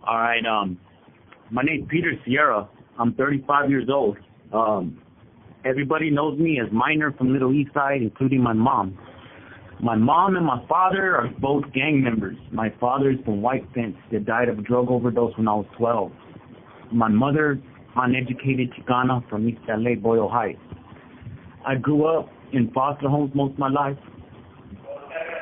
All right. My name's Peter Sierra. I'm 35 years old. Everybody knows me as Minor from Little East Side, including my mom. My mom and my father are both gang members. My father is from White Fence that died of a drug overdose when I was 12. My mother, uneducated Chicana from East LA, Boyle Heights. I grew up in foster homes most of my life,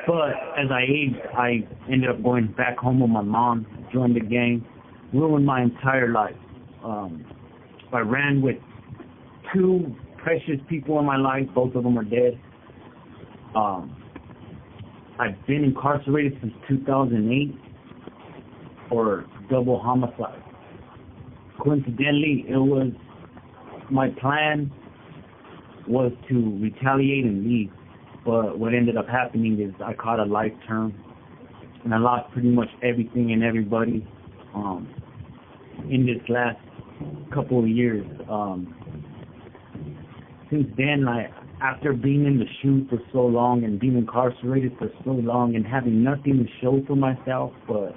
but as I aged, I ended up going back home with my mom, joined the gang, ruined my entire life. I ran with two precious people in my life. Both of them are dead. I've been incarcerated since 2008 for double homicide. Coincidentally, my plan was to retaliate and leave, but what ended up happening is I caught a life term, and I lost pretty much everything and everybody in this last couple of years. Since then, after being in the shoe for so long and being incarcerated for so long and having nothing to show for myself but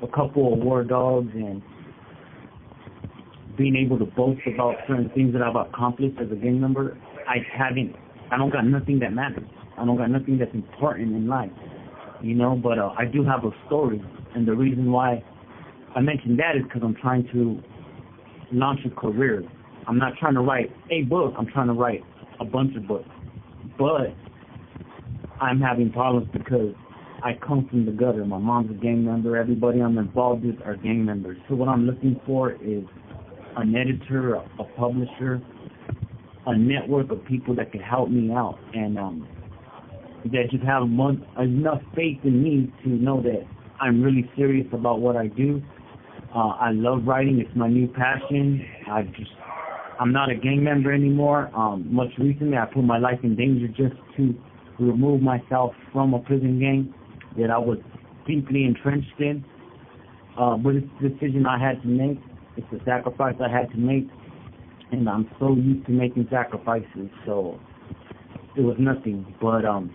a couple of war dogs and being able to boast about certain things that I've accomplished as a gang member, I don't got nothing that matters. I don't got nothing that's important in life, but I do have a story, and the reason why I mentioned that is because I'm trying to launch a career. I'm not trying to write a book. I'm trying to write a bunch of books. But I'm having problems because I come from the gutter. My mom's a gang member. Everybody I'm involved with are gang members. So what I'm looking for is an editor, a publisher, a network of people that can help me out and that just have enough faith in me to know that I'm really serious about what I do. I love writing. It's my new passion. I'm not a gang member anymore. Much recently, I put my life in danger just to remove myself from a prison gang that I was deeply entrenched in. But it's a decision I had to make. It's a sacrifice I had to make. And I'm so used to making sacrifices, so it was nothing. But I'm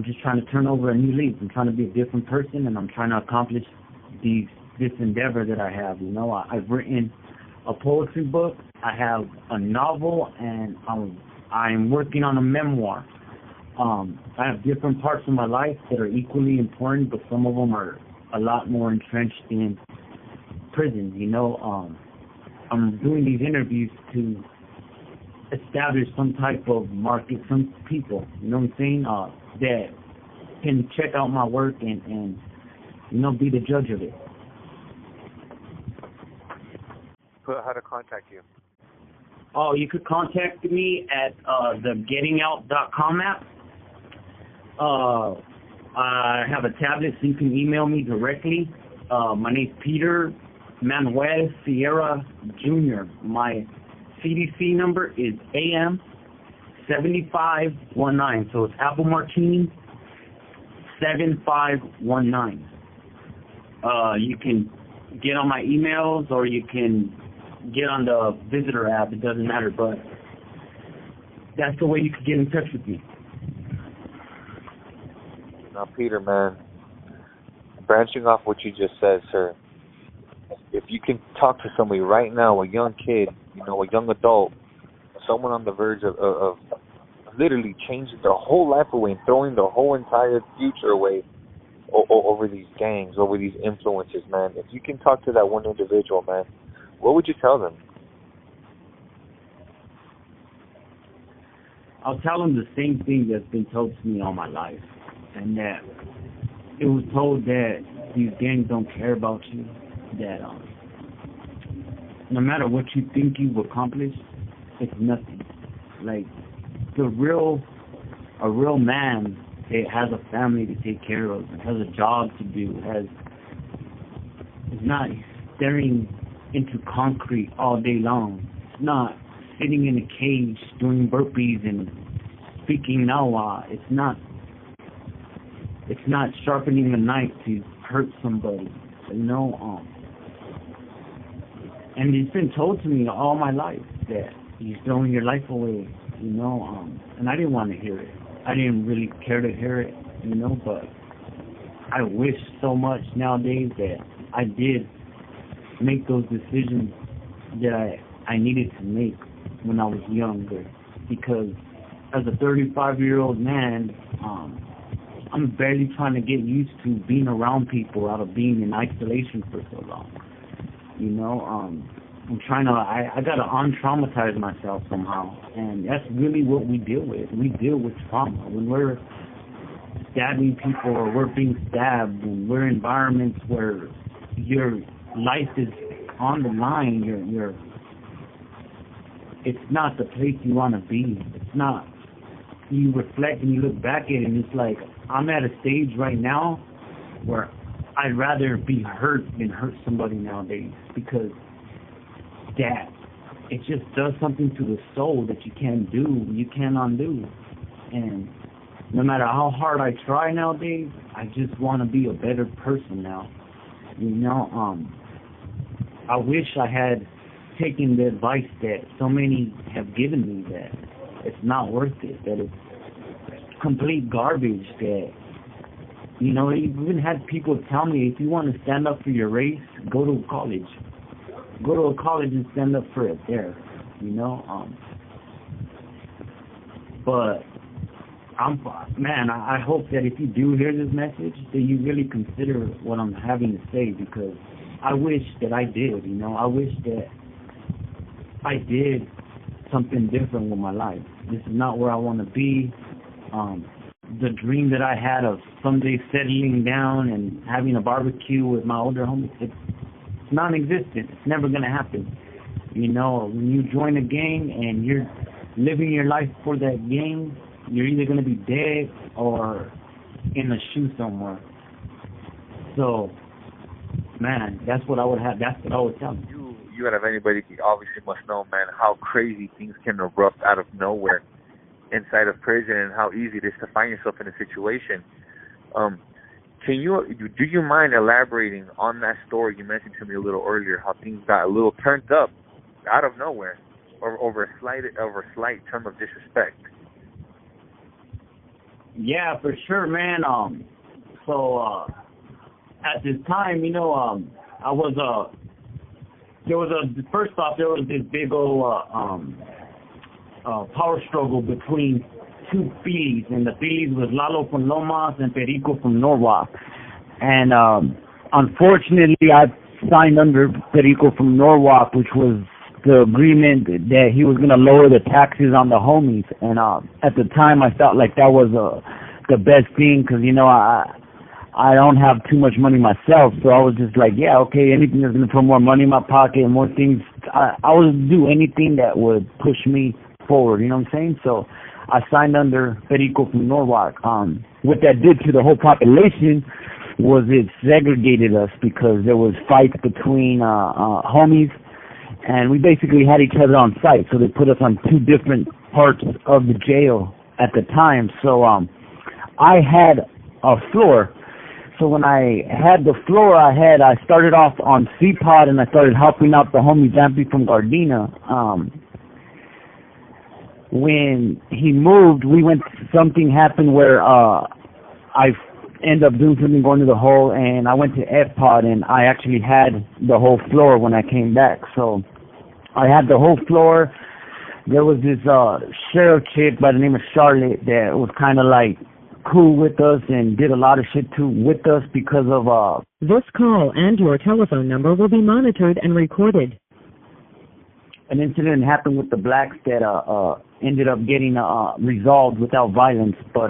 just trying to turn over a new leaf. I'm trying to be a different person, and I'm trying to accomplish this endeavor that I have. I've written a poetry book, I have a novel, and I'm working on a memoir. I have different parts of my life that are equally important, but some of them are a lot more entrenched in prison. I'm doing these interviews to establish some type of market, some people, that can check out my work and be the judge of it. How to contact you? Oh, you could contact me at the gettingout.com app. I have a tablet, so you can email me directly. My name's Peter Manuel Sierra Jr. My CDC number is AM 7519. So it's Apple Martini 7519. You can get on my emails or you can get on the visitor app. It doesn't matter, but that's the way you could get in touch with me. Now, Peter, man, branching off what you just said, sir, if you can talk to somebody right now, a young kid, a young adult, someone on the verge of literally changing their whole life away and throwing their whole entire future away over these gangs, over these influences, man, if you can talk to that one individual, man, what would you tell them? I'll tell them the same thing that's been told to me all my life, and that it was told that these gangs don't care about you, that no matter what you think you've accomplished, it's nothing. Like, a real man has a family to take care of, has a job to do, is not staring into concrete all day long. It's not sitting in a cage doing burpees and speaking Nawa. It's not sharpening a knife to hurt somebody, and it's been told to me all my life that you're throwing your life away, and I didn't want to hear it. I didn't really care to hear it, but I wish so much nowadays that I did make those decisions that I needed to make when I was younger. Because as a 35-year-old man, I'm barely trying to get used to being around people out of being in isolation for so long. You know, I'm trying to, I got to un-traumatize myself somehow. And that's really what we deal with. We deal with trauma. When we're stabbing people or we're being stabbed, and we're in environments where your life is on the line, it's not the place you want to be. It's not. You reflect and you look back at it, and it's like, I'm at a stage right now where I'd rather be hurt than hurt somebody nowadays, because that, it just does something to the soul that you can't do, you can't undo. And no matter how hard I try nowadays, I just want to be a better person now. You know, I wish I had taken the advice that so many have given me, that it's not worth it, that it's complete garbage, that, you know, I've even had people tell me, if you want to stand up for your race, go to college. Go to a college and stand up for it there, you know. But I hope that if you do hear this message, that you really consider what I'm having to say, because I wish that I did, you know. I wish that I did something different with my life. This is not where I want to be. The dream that I had of someday settling down and having a barbecue with my older homies, it's non-existent. It's never going to happen. You know, when you join a gang and you're living your life for that gang, you're either going to be dead or in a shoe somewhere. So, man, that's what I would have. That's what I would tell them. You out of anybody obviously must know, man, how crazy things can erupt out of nowhere inside of prison, and how easy it is to find yourself in a situation. Do you mind elaborating on that story you mentioned to me a little earlier, how things got a little turned up out of nowhere over a slight term of disrespect? Yeah, for sure, man. So at this time, you know, first off, there was this big old power struggle between two Phillies, and the Phillies was Lalo from Lomas and Perico from Norwalk. And unfortunately, I signed under Perico from Norwalk, which was the agreement that he was going to lower the taxes on the homies. And at the time, I felt like that was the best thing, because, you know, I don't have too much money myself, so I was just like, yeah, okay, anything that's going to put more money in my pocket and more things, I would do anything that would push me forward, you know what I'm saying? So I signed under Perico from Norwalk. What that did to the whole population was it segregated us, because there was fights between homies, and we basically had each other on site, so they put us on two different parts of the jail at the time. So I had a floor. So when I had the floor, I started off on C-Pod, and I started helping out the homie Zampy from Gardena. When he moved, something happened where I ended up doing something, going to the hole, and I went to F-Pod, and I actually had the whole floor when I came back. So I had the whole floor. There was this sheriff chick by the name of Charlotte that was kind of like cool with us and did a lot of shit too with us because of This call and your telephone number will be monitored and recorded. An incident happened with the blacks that ended up getting resolved without violence. But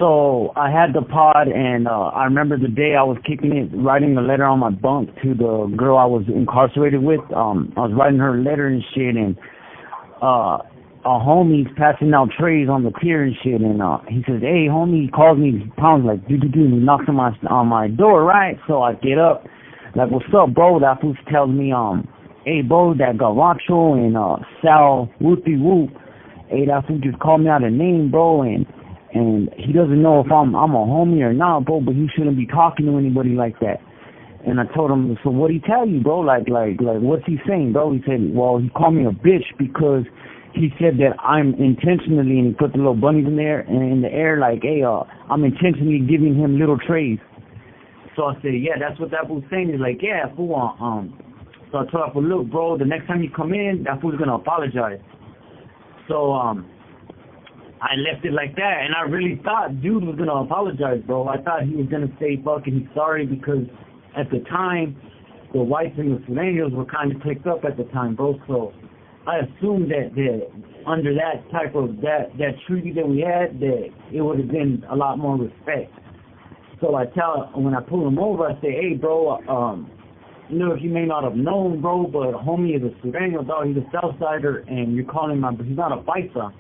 so I had the pod, and I remember the day I was kicking it, writing a letter on my bunk to the girl I was incarcerated with. I was writing her a letter and shit, and a homie's passing out trays on the pier and shit, and he says, hey, homie, he calls me, he pounds like, do, and he knocks on my door, right? So I get up, like, what's up, bro? That fool tells me, hey, bro, that Gavacho and Sal Whoopie Whoop, hey, that fool just called me out a name, bro, and he doesn't know if I'm a homie or not, bro, but he shouldn't be talking to anybody like that. And I told him, so what'd he tell you, bro? Like, what's he saying, bro? He said, well, he called me a bitch because he said that I'm intentionally, and he put the little bunnies in the air, like, hey, I'm intentionally giving him little trays. So I said, yeah, that's what that fool's saying. He's like, yeah, fool. So I told him, look, bro, the next time you come in, that fool's gonna apologize. So I left it like that, and I really thought dude was gonna apologize, bro. I thought he was gonna say fucking he's sorry, because at the time the whites and the Sureños were kind of clicked up at the time, bro. So I assumed that under that type of that treaty that we had, that it would have been a lot more respect. So when I pull him over, I say, hey, bro, look, you may not have known, bro, but homie is a Sureño, dog. He's a Southsider, and you're calling he's not a paisa.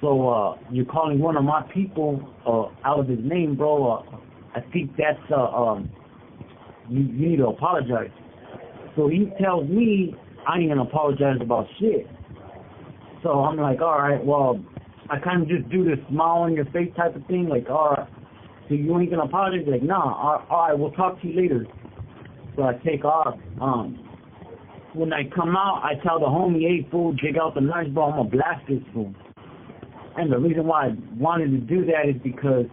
So you're calling one of my people out of his name, bro. I think that's you need to apologize. So he tells me I ain't gonna apologize about shit. So I'm like, all right, well, I kind of just do this smile on your face type of thing, like, all right, so you ain't gonna apologize? Like, nah, all right, we'll talk to you later. So I take off. When I come out, I tell the homie, hey, fool, dig out the knife, bro, I'm gonna blast this fool. And the reason why I wanted to do that is because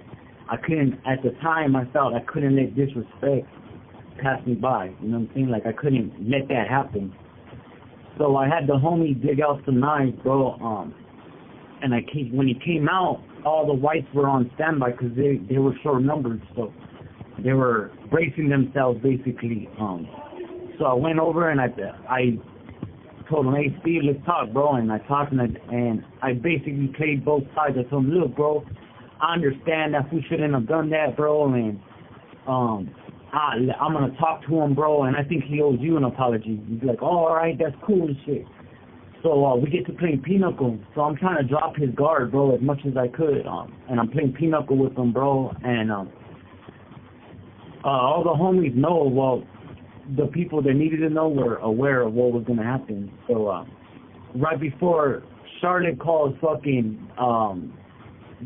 I couldn't, at the time, I felt I couldn't let disrespect pass me by. You know what I'm saying? Like, I couldn't let that happen. So I had the homie dig out some knives, bro. And when he came out, all the whites were on standby because they were short numbered, so they were bracing themselves basically. So I went over and I told him, hey, Steve, let's talk, bro. And I talked and I basically played both sides. I told him, look, bro, I understand that we shouldn't have done that, bro, and I'm going to talk to him, bro, and I think he owes you an apology. He's like, oh, all right, that's cool and shit. So we get to play pinochle. So I'm trying to drop his guard, bro, as much as I could. And I'm playing pinochle with him, bro. And all the homies know, well, the people that needed to know were aware of what was going to happen. So right before Charlotte called fucking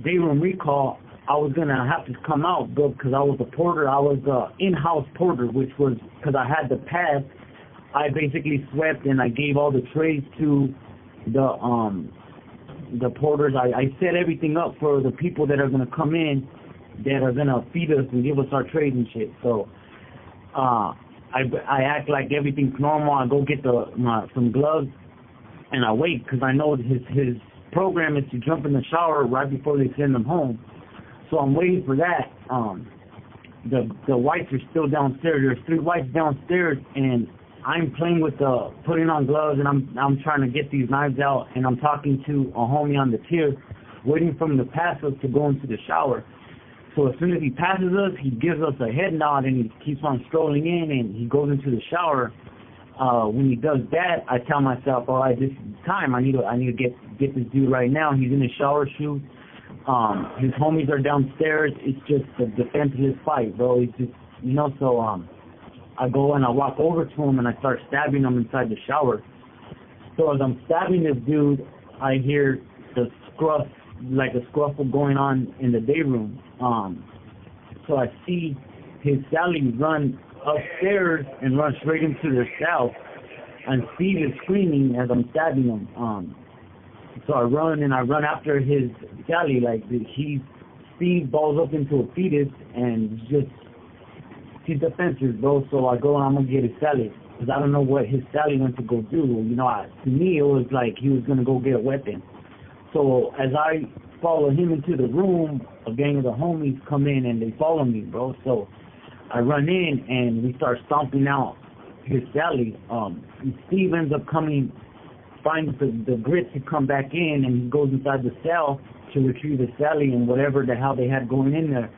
day room recall, I was going to have to come out, bro, because I was a porter. I was in-house porter, which was because I had the pass. I basically swept and I gave all the trays to the porters. I set everything up for the people that are going to come in, that are going to feed us and give us our trays and shit. So I act like everything's normal. I go get some gloves and I wait because I know his program is to jump in the shower right before they send them home. So I'm waiting for that. The whites are still downstairs. There's 3 whites downstairs, and I'm playing with putting on gloves, and I'm trying to get these knives out, and I'm talking to a homie on the tier, waiting for him to pass us to go into the shower. So as soon as he passes us, he gives us a head nod, and he keeps on strolling in, and he goes into the shower. When he does that, I tell myself, all right, this is time. I need to get this dude right now. He's in his shower shoes. His homies are downstairs. It's just a defenseless fight, bro. It's just, you know, so I go and I walk over to him and I start stabbing him inside the shower. So as I'm stabbing this dude, I hear the scruffle going on in the day room. So I see his Sally run upstairs and run straight into their cell, and Steve is screaming as I'm stabbing him. So I run after his Sally, like Steve balls up into a fetus and just he's defensive, bro. So I go and I'm gonna get his Sally because I don't know what his Sally went to go do. You know, to me it was like he was gonna go get a weapon. So as I follow him into the room, a gang of the homies come in and they follow me, bro. So I run in and we start stomping out his Sally. Steve ends up finds the grit to come back in, and he goes inside the cell to retrieve the Sally and whatever the hell they had going in there.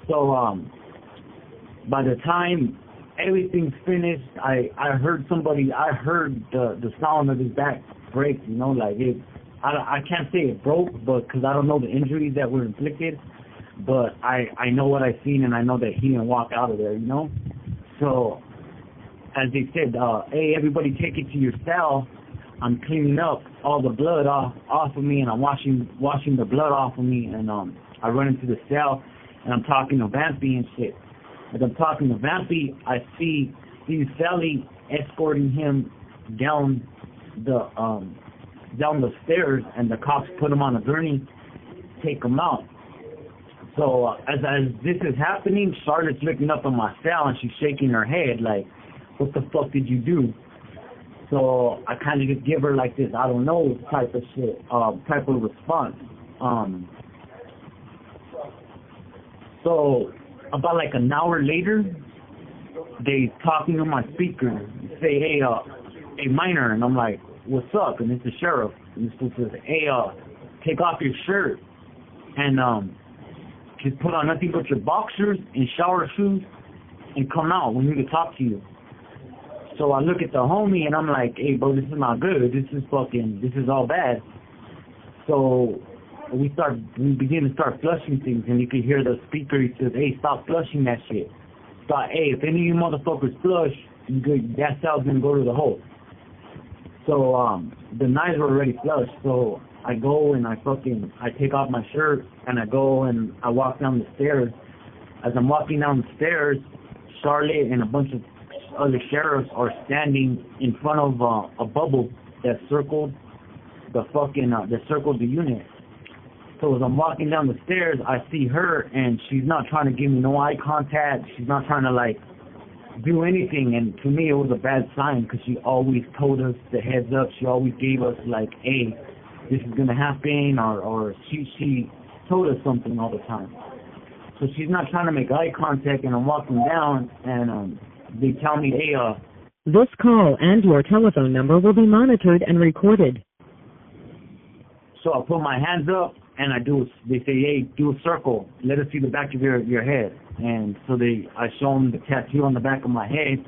So by the time everything's finished, I heard the sound of his back break, you know, like I can't say it broke, but because I don't know the injuries that were inflicted, but I know what I seen, and I know that he didn't walk out of there, you know. So as they said, hey, everybody take it to your cell. I'm cleaning up all the blood off of me, and I'm washing the blood off of me, and I run into the cell, and I'm talking to Vampy and shit. As I'm talking to Vampy, I see Steve Sally escorting him down the stairs, and the cops put him on a gurney, take him out. So as this is happening, Charlotte's looking up on my cell and she's shaking her head like, what the fuck did you do? So I kind of just give her like this, I don't know type of shit, type of response. So about like an hour later, they talking on my speaker, say, hey, minor, and I'm like, what's up? And it's the sheriff, and this dude says, hey, take off your shirt, and just put on nothing but your boxers and shower shoes, and come out. We need to talk to you. So I look at the homie, and I'm like, hey, bro, this is not good. This is all bad. So we begin to start flushing things, and you can hear the speaker, he says, hey, stop flushing that shit. Stop, hey, if any of you motherfuckers flush, that cell's gonna go to the hole. So the knives were already flushed, so I go and I take off my shirt, and I go and I walk down the stairs. As I'm walking down the stairs, Charlotte and a bunch of other sheriffs are standing in front of a bubble that circled the unit. So as I'm walking down the stairs, I see her, and she's not trying to give me no eye contact. She's not trying to, like, do anything. And to me, it was a bad sign because she always told us the heads up. She always gave us, like, hey, this is going to happen, or she told us something all the time. So she's not trying to make eye contact, and I'm walking down, and they tell me, hey, this call and your telephone number will be monitored and recorded. So I put my hands up, and they say, hey, do a circle. Let us see the back of your head. And so I show them the tattoo on the back of my head,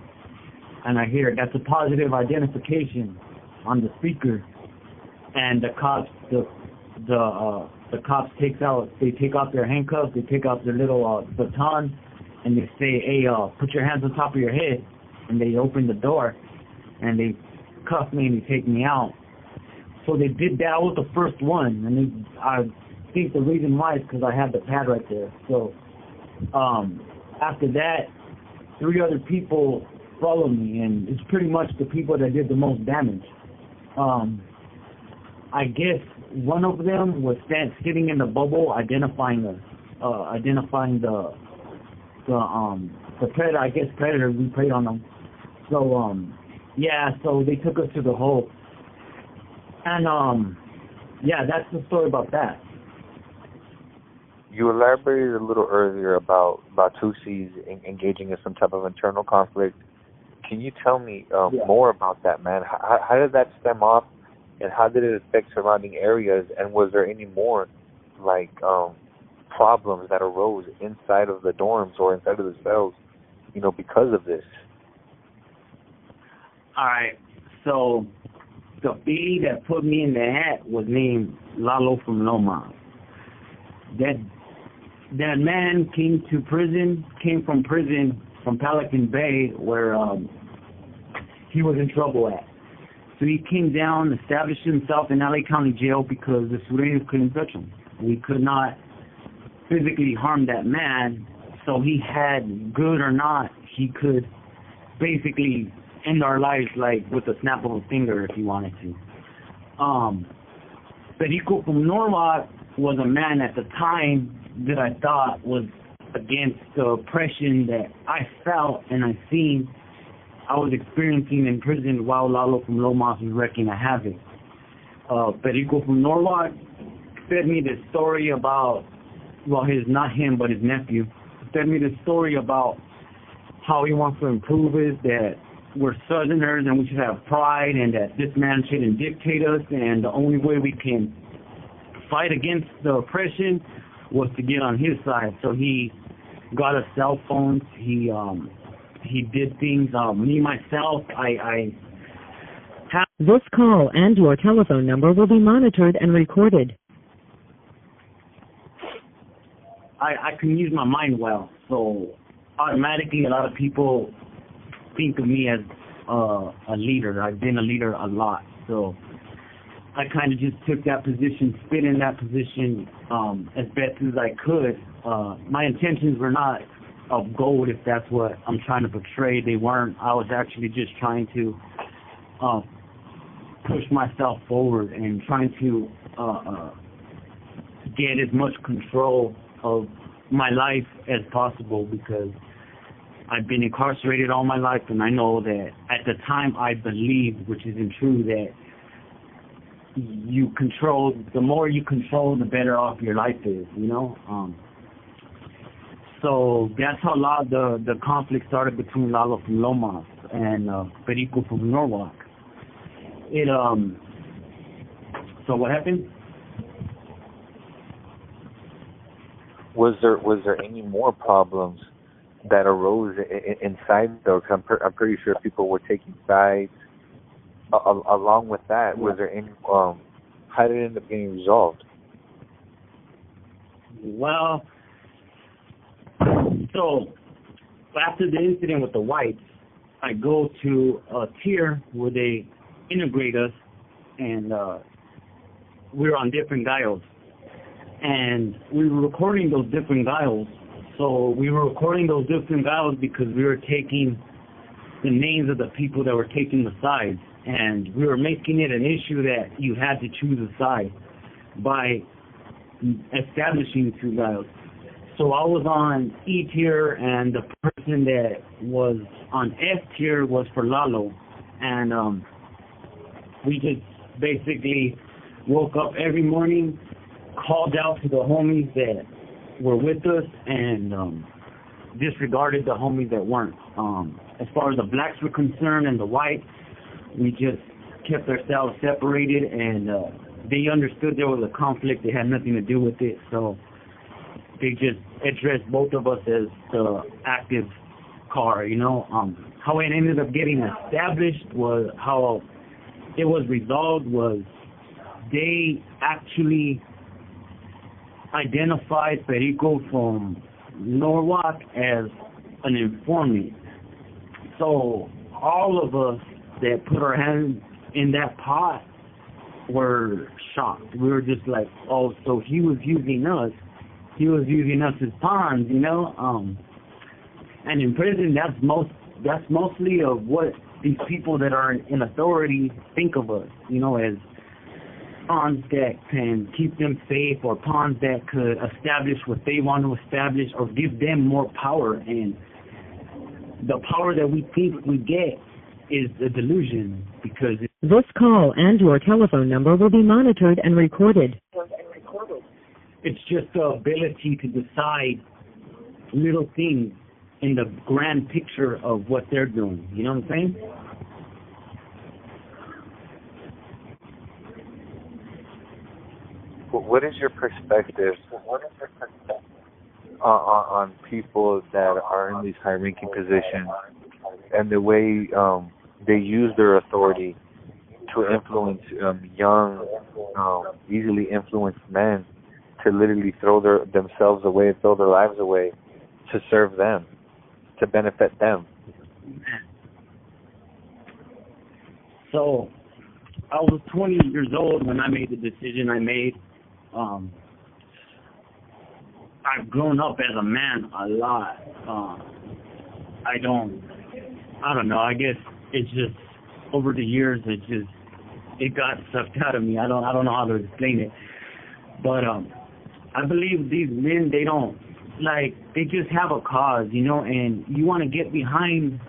and I hear, that's a positive identification on the speaker. And the cops, the cops take off their handcuffs, they take off their little baton, and they say, hey, put your hands on top of your head. And they open the door, and they cuff me and they take me out. So they did that. I was the first one, and I think the reason why is because I had the pad right there. So after that, 3 other people followed me, and it's pretty much the people that did the most damage. I guess one of them was sitting in the bubble, identifying the predator. I guess predators. We preyed on them. So so they took us to the hole. And, that's the story about that. You elaborated a little earlier about Tutsis engaging in some type of internal conflict. Can you tell me more about that, man? How did that stem off, and how did it affect surrounding areas? And was there any more, like, problems that arose inside of the dorms or inside of the cells, because of this? All right, so the bee that put me in the hat was named Lalo from Loma. That man came from prison from Pelican Bay, where he was in trouble at. So he came down, established himself in LA County Jail because the Sureños couldn't touch him. We could not physically harm that man, so he had, good or not, he could basically end our lives like with a snap of a finger if he wanted to. Perico from Norwalk was a man at the time that I thought was against the oppression that I felt and I seen I was experiencing in prison while Lalo from Lomas was wrecking a havoc. Perico from Norwalk fed me this story about, not him, but his nephew, fed me this story about how he wants to improve us, that we're Southerners and we should have pride, and that this man shouldn't dictate us, and the only way we can fight against the oppression was to get on his side. So he got us cell phones. He did things. Me myself, This call and your telephone number will be monitored and recorded. I can use my mind well, so automatically a lot of people think of me as a leader. I've been a leader a lot, so I kind of just took that position, spit in that position as best as I could. My intentions were not of gold, if that's what I'm trying to portray. They weren't. I was actually just trying to push myself forward and trying to get as much control of my life as possible, because I've been incarcerated all my life, and I know that at the time I believed, which isn't true, that the more you control, the better off your life is, you know? So that's how the conflict started between Lalo from Lomas and Perico from Norwalk. So what happened? Was there any more problems that arose inside though? I'm pretty sure people were taking sides. Along with that, was there any? How did it end up getting resolved? Well, so after the incident with the whites, I go to a tier where they integrate us, and we're on different dials. And we were recording those different dials. So we were recording those different dials because we were taking the names of the people that were taking the sides. And we were making it an issue that you had to choose a side by establishing two dials. So I was on E tier, and the person that was on F tier was for Lalo. And we just basically woke up every morning, called out to the homies that were with us, and disregarded the homies that weren't. As far as the blacks were concerned and the whites, we just kept ourselves separated, and they understood there was a conflict. They had nothing to do with it, so they just addressed both of us as the active car, you know. How it ended up getting established was, how it was resolved was, they actually identified Perico from Norwalk as an informant. So all of us that put our hands in that pot were shocked. We were just like, oh, so he was using us. He was using us as pawns, you know. And in prison, that's mostly of what these people that are in authority think of us, you know, as pawns that can keep them safe, or pawns that could establish what they want to establish, or give them more power. And the power that we think we get is a delusion, because This call and your telephone number will be monitored and recorded. it's just the ability to decide little things in the grand picture of what they're doing. You know what I'm saying? What is your perspective on people that are in these high-ranking positions, and the way they use their authority to influence young, easily influenced men to literally throw themselves away, throw their lives away to serve them, to benefit them? So I was 20 years old when I made the decision I made. I've grown up as a man a lot. I don't know. I guess it's just over the years it got sucked out of me. I don't know how to explain it. But I believe these men, they just have a cause, you know, and you want to get behind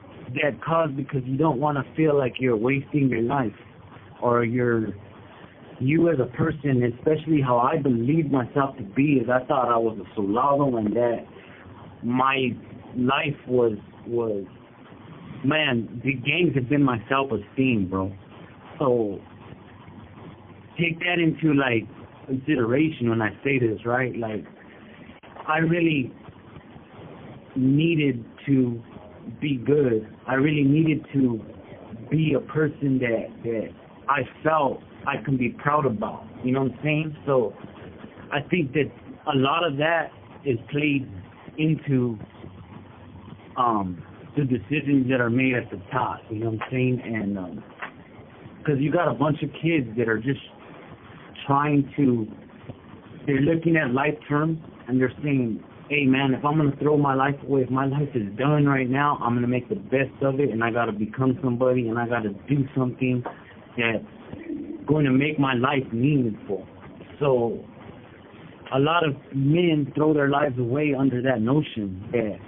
that cause because you don't want to feel like you're wasting your life, or you as a person, especially how I believed myself to be, is I thought I was a soldado, and that my life was man, the gangs have been my self-esteem, bro. So take that into consideration when I say this, right? I really needed to be good. I really needed to be a person that I felt I can be proud about. You know what I'm saying? So I think that a lot of that is played into the decisions that are made at the top. You know what I'm saying? And because you got a bunch of kids that are just they're looking at life terms, and they're saying, hey man, if I'm going to throw my life away, if my life is done right now, I'm going to make the best of it, and I got to become somebody, and I got to do something that's going to make my life meaningful. So a lot of men throw their lives away under that notion that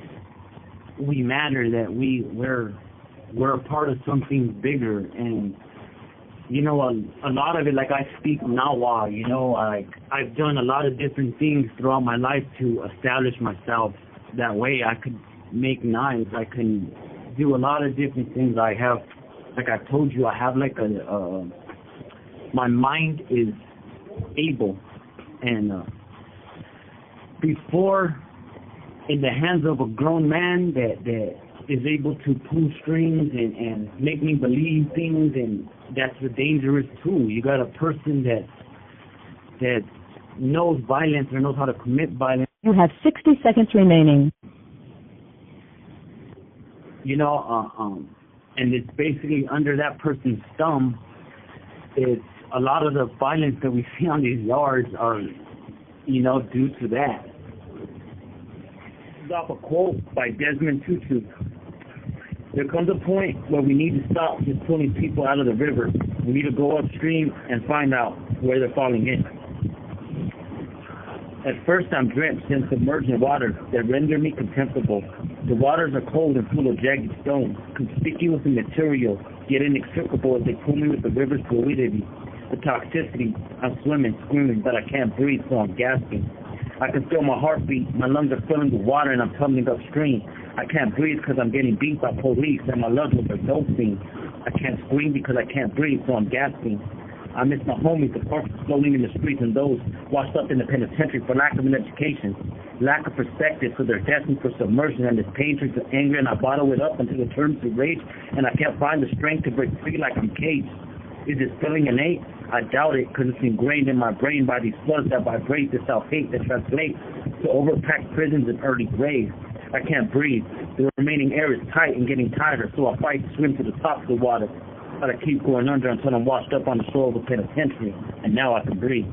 we matter, that we're a part of something bigger. And you know, a lot of it, like I speak Nawa, you know, I've done a lot of different things throughout my life to establish myself that way. I could make knives, I can do a lot of different things. I have, like I told you, I have like my mind is able, and before in the hands of a grown man that is able to pull strings and make me believe things, and that's a dangerous tool. You got a person that knows violence or knows how to commit violence. You have 60 seconds remaining. You know, and it's basically under that person's thumb. It's a lot of the violence that we see on these yards are, you know, due to that. Off a quote by Desmond Tutu. There comes a point where we need to stop just pulling people out of the river. We need to go upstream and find out where they're falling in. At first I'm drenched in submergent water that render me contemptible. The waters are cold and full of jagged stones, conspicuous in material, yet inextricable as they pull me with the river's fluidity. The toxicity, I'm swimming, screaming, but I can't breathe, so I'm gasping. I can feel my heartbeat, my lungs are filling with water and I'm tumbling upstream. I can't breathe because I'm getting beat by police and my loved ones are doping. I can't scream because I can't breathe, so I'm gasping. I miss my homies, the corpses floating in the streets, and those washed up in the penitentiary for lack of an education, lack of perspective, so they're destined for submersion, and this pain turns to anger, and I bottle it up until it turns to rage, and I can't find the strength to break free like I'm caged. Is this feeling innate? I doubt it, because it's ingrained in my brain by these floods that vibrate the self-hate that translates to overpacked prisons and early graves. I can't breathe. The remaining air is tight and getting tighter, so I fight to swim to the top of the water. But I keep going under until I'm washed up on the shore of a penitentiary, and now I can breathe.